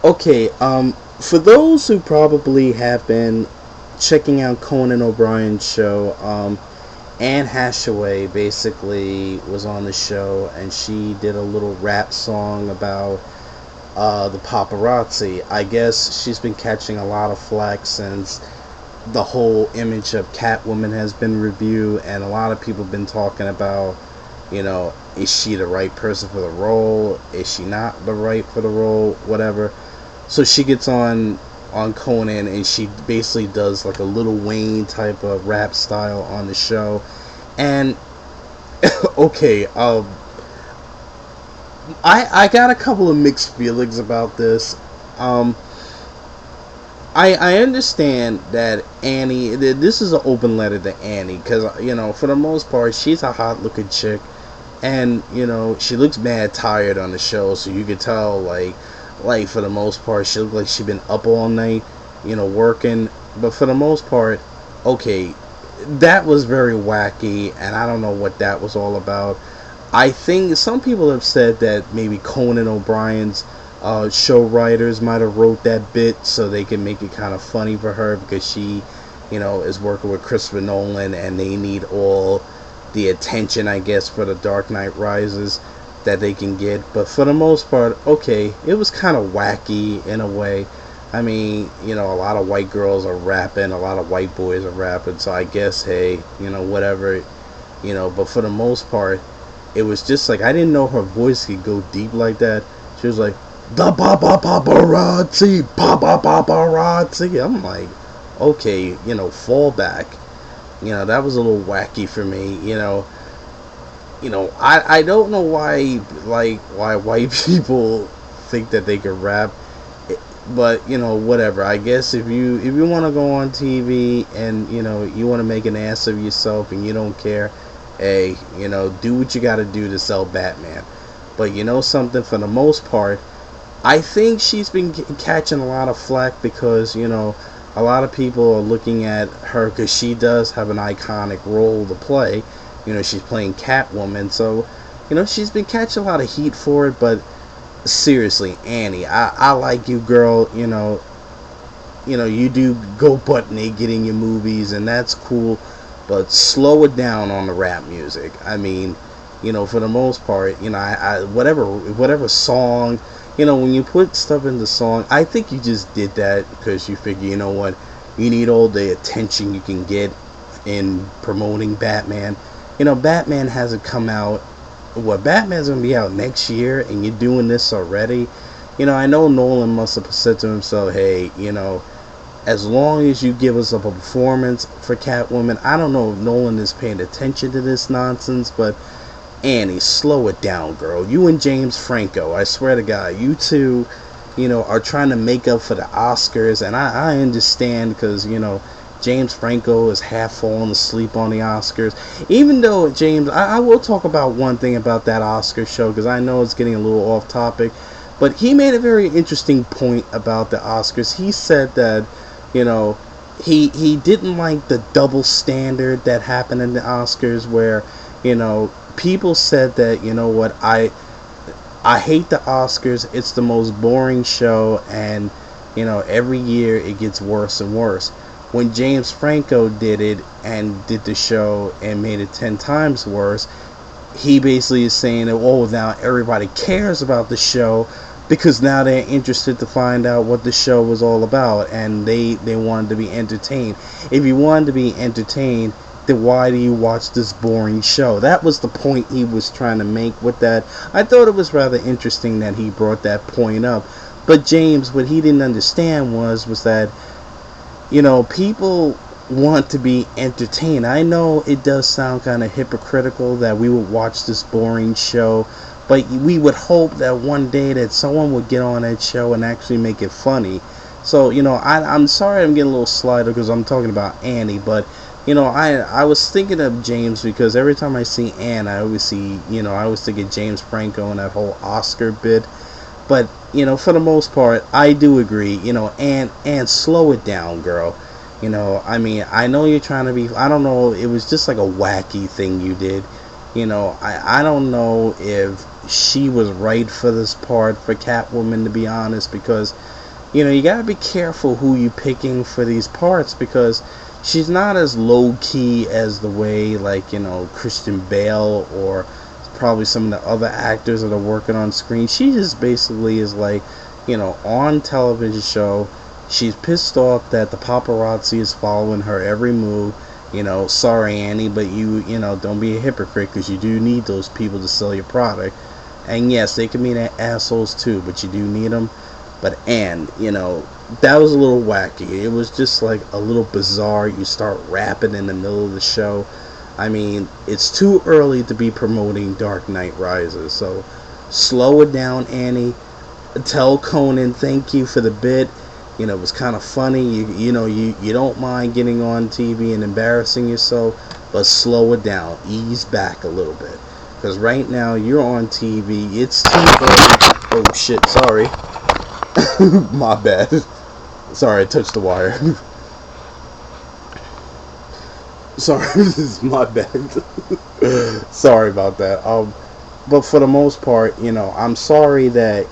Okay, for those who probably have been checking out Conan O'Brien's show, Anne Hathaway basically was on the show and she did a little rap song about the paparazzi. I guess she's been catching a lot of flack since the whole image of Catwoman has been reviewed, and a lot of people have been talking about, is she the right person for the role? Is she not the right for the role? Whatever. So she gets on Conan and she basically does like a Little Wayne type of rap style on the show. And okay, I got a couple of mixed feelings about this. Um, I understand that Annie. This is an open letter to Annie because for the most part she's a hot looking chick, and she looks mad tired on the show, so you could tell like for the most part she looked like she'd been up all night, working. But for the most part, okay, that was very wacky, and I don't know what that was all about. I think some people have said that maybe Conan O'Brien's show writers might have wrote that bit so they can make it kind of funny for her because she, is working with Christopher Nolan and they need all the attention, I guess, for the Dark Knight Rises that they can get. But for the most part, okay, it was kind of wacky in a way. I mean, a lot of white girls are rapping, a lot of white boys are rapping, so I guess, hey, whatever, but for the most part, it was just like I didn't know her voice could go deep like that. She was like, the paparazzi, paparazzi. I'm like, okay, fall back. That was a little wacky for me. I don't know why white people think that they can rap, but whatever. I guess if you want to go on TV and you want to make an ass of yourself and you don't care, hey, do what you got to do to sell Batman. But something, for the most part, I think she's been catching a lot of flack because a lot of people are looking at her because she does have an iconic role to play. She's playing Catwoman, so she's been catching a lot of heat for it. But seriously, Annie, I like you, girl. You do go butt naked in your movies, and that's cool. But slow it down on the rap music. I mean, for the most part, I whatever song, when you put stuff in the song, I think you just did that because you figure, what, you need all the attention you can get in promoting Batman. Batman hasn't come out. What, Batman's gonna be out next year, and you're doing this already? I know Nolan must have said to himself, hey, as long as you give us a performance for Catwoman. I don't know if Nolan is paying attention to this nonsense, but Annie, slow it down, girl. You and James Franco, I swear to God, you two, are trying to make up for the Oscars, and I understand because, James Franco is half falling asleep on the Oscars. Even though, James, I will talk about one thing about that Oscar show because I know it's getting a little off topic, but he made a very interesting point about the Oscars. He said that, you know, he didn't like the double standard that happened in the Oscars where, people said that, what, I hate the Oscars. It's the most boring show, and every year it gets worse and worse. When James Franco did it and did the show and made it 10 times worse, he basically is saying that, oh, now everybody cares about the show because now they're interested to find out what the show was all about, and they wanted to be entertained. If you wanted to be entertained, then why do you watch this boring show? That was the point he was trying to make with that. I thought it was rather interesting that he brought that point up. But James, what he didn't understand was that, people want to be entertained. I know it does sound kind of hypocritical that we would watch this boring show, but we would hope that one day that someone would get on that show and actually make it funny. So, I'm sorry I'm getting a little slighter because I'm talking about Annie, but, I was thinking of James because every time I see Anne, I always think of James Franco and that whole Oscar bit. But, for the most part, I do agree, and slow it down, girl. I mean, I know you're trying to be, I don't know, it was just like a wacky thing you did. I don't know if she was right for this part for Catwoman, to be honest, because you gotta be careful who you picking for these parts, because she's not as low key as the way, like, Christian Bale or probably some of the other actors that are working on screen. She just basically is like, on television show, she's pissed off that the paparazzi is following her every move. Sorry, Annie, but don't be a hypocrite, because you do need those people to sell your product. And yes, they can be assholes too, but you do need them. But that was a little wacky. It was just like a little bizarre. You start rapping in the middle of the show. I mean, it's too early to be promoting Dark Knight Rises, so slow it down, Annie. Tell Conan thank you for the bit. It was kind of funny. You don't mind getting on TV and embarrassing yourself, but slow it down. Ease back a little bit, because right now you're on TV. It's too early. Oh shit! Sorry. My bad. Sorry, I touched the wire. Sorry, this is my bad. Sorry about that. But for the most part, I'm sorry that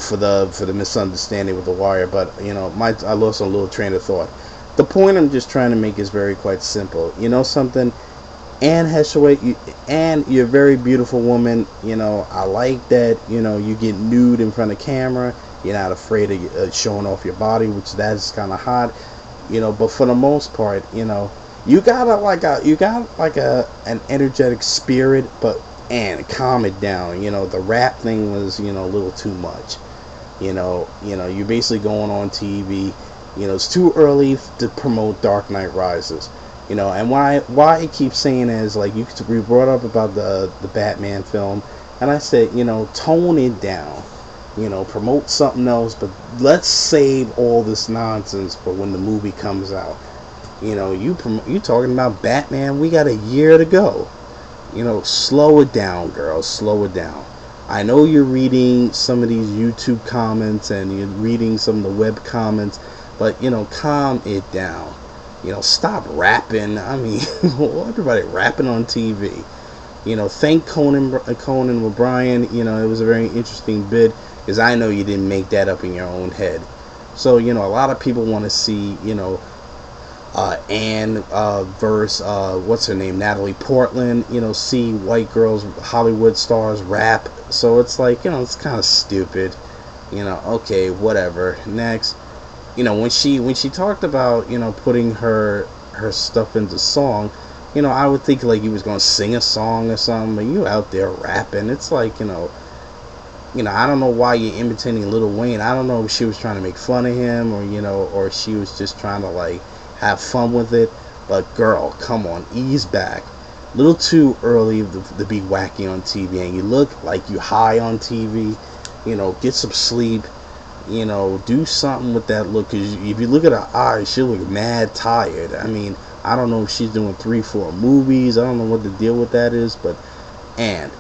for the misunderstanding with the wire. But I lost a little train of thought. The point I'm just trying to make is very quite simple. Something. Anne Hathaway, Anne, you're a very beautiful woman. I like that. You get nude in front of camera. You're not afraid of showing off your body, which that is kind of hot. But for the most part, you got an energetic spirit. But Anne, calm it down. The rap thing was a little too much. You're basically going on TV. It's too early to promote Dark Knight Rises. And why I keep saying is, like, we brought up about the Batman film, and I said, tone it down, promote something else, but let's save all this nonsense for when the movie comes out. You talking about Batman? We got a year to go. Slow it down, girl, slow it down. I know you're reading some of these YouTube comments and you're reading some of the web comments, but calm it down. Stop rapping. I mean, everybody rapping on TV. Thank Conan O'Brien. It was a very interesting bit, because I know you didn't make that up in your own head. So, a lot of people want to see, Anne versus, what's her name, Natalie Portman, see white girls, Hollywood stars rap. So it's like, it's kind of stupid. Okay, whatever. Next. When she talked about putting her stuff into song, I would think like you was gonna sing a song or something, but you out there rapping. It's like I don't know why you're imitating Lil Wayne. I don't know if she was trying to make fun of him, or she was just trying to like have fun with it. But girl, come on, ease back. A little too early to be wacky on TV, and you look like you high on TV. Get some sleep. Do something with that look, because if you look at her eyes, she look mad tired. I mean, I don't know if she's doing 3-4 movies. I don't know what the deal with that is, but and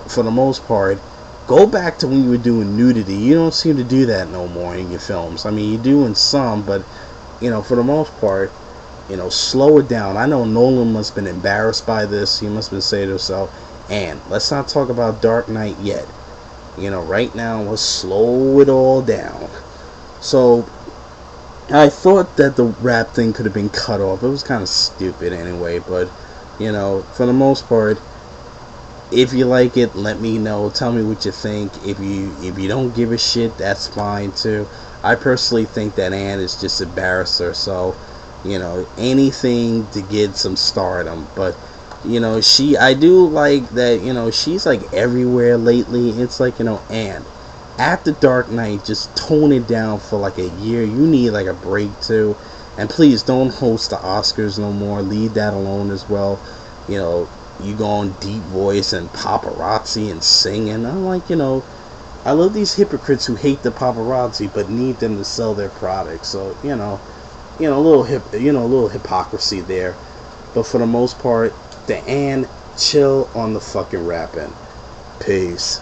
for the most part, go back to when you were doing nudity. You don't seem to do that no more in your films. I mean, you're doing some, but for the most part, slow it down. I know Nolan must have been embarrassed by this. He must have been saying to himself, and let's not talk about Dark Knight yet. Right now, let's slow it all down. So, I thought that the rap thing could have been cut off. It was kind of stupid anyway, but, for the most part, if you like it, let me know. Tell me what you think. If you don't give a shit, that's fine too. I personally think that Anne is just embarrassed herself. Anything to get some stardom, but I do like that, she's like everywhere lately. It's like, and after Dark Knight, just tone it down for like a year. You need like a break too. And please don't host the Oscars no more. Leave that alone as well. You go on Deep Voice and Paparazzi and singing. I'm like, I love these hypocrites who hate the paparazzi but need them to sell their products. So, a little a little hypocrisy there. But for the most part, the Anne, chill on the fucking rapping. Peace.